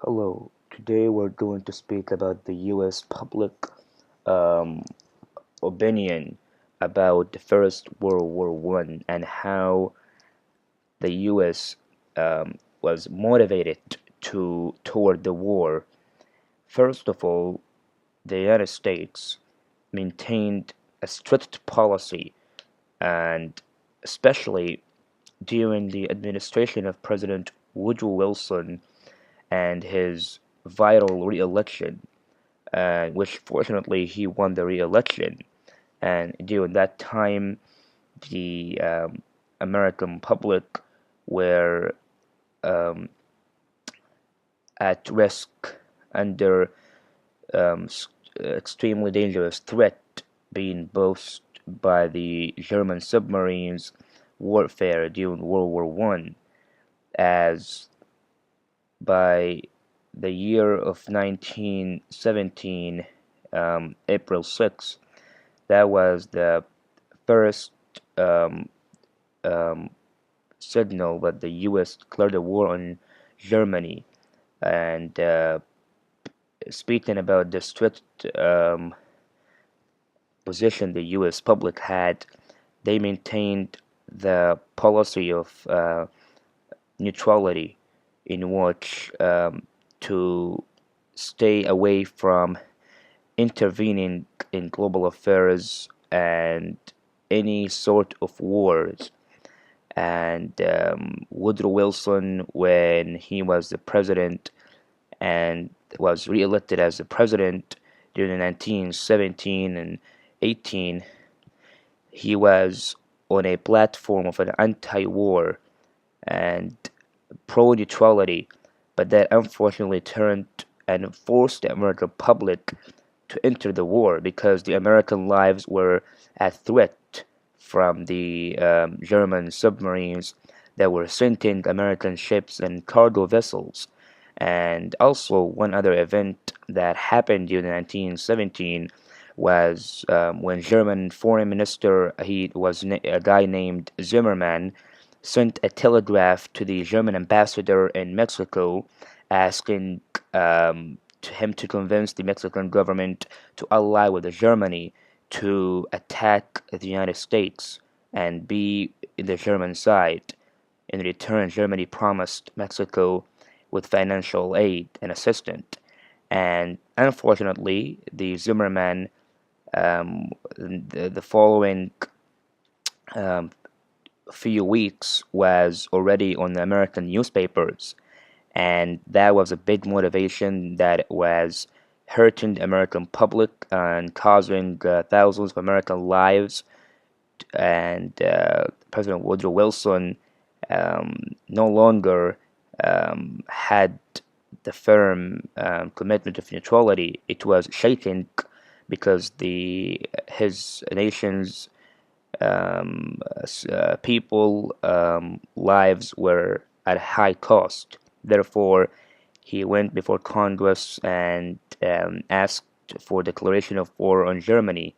Hello, today we're going to speak about the U.S. public um, opinion about the First World War I and how the U.S. Was motivated toward the war. First of all, the United States maintained a strict policy, and especially during the administration of President Woodrow Wilson and his vital re-election, which fortunately he won the re-election. And during that time, the American public were um, at risk under um, extremely dangerous threat being posed by the German submarines warfare during World War I, as by the year of 1917, April 6th, that was the first um, um, signal that the U.S. declared a war on Germany. And speaking about the strict position the U.S. public had, they maintained the policy of neutrality, in which to stay away from intervening in global affairs and any sort of wars. And Woodrow Wilson, when he was the president and was re-elected as the president during 1917 and 18, he was on a platform of an anti-war and pro-neutrality, but that unfortunately turned and forced the American public to enter the war because the American lives were at threat from the German submarines that were sinking American ships and cargo vessels. And also, one other event that happened during 1917 was when German Foreign Minister, he was a guy named Zimmermann, sent a telegraph to the German ambassador in Mexico asking to him to convince the Mexican government to ally with Germany to attack the United States and be in the German side. In return, Germany promised Mexico with financial aid and assistance. And unfortunately, the Zimmerman, the following um, few weeks, was already on the American newspapers, and that was a big motivation that was hurting the American public and causing thousands of American lives. And President Woodrow Wilson no longer had the firm commitment of neutrality. It was shaken because his nation's people lives were at high cost. Therefore, he went before Congress and asked for declaration of war on Germany.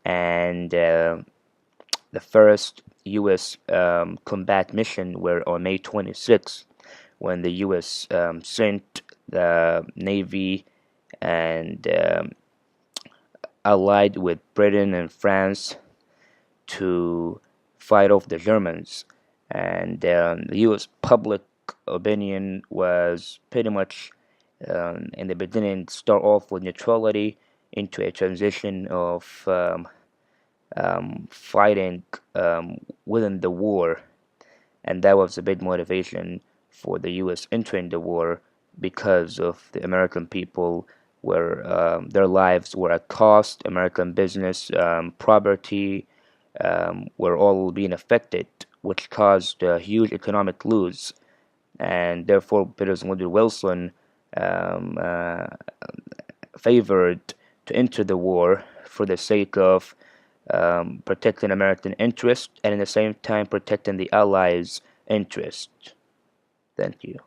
And the first U.S. Combat mission were on May 26th, when the U.S. Sent the Navy and allied with Britain and France to fight off the Germans. And the U.S. public opinion was pretty much in the beginning start off with neutrality into a transition of fighting within the war, and that was a big motivation for the U.S. entering the war because of the American people where their lives were at cost, American business, property were all being affected, which caused a huge economic loss. And therefore, President Woodrow Wilson um, uh, favored to enter the war for the sake of protecting American interest and at the same time protecting the Allies' interest. Thank you.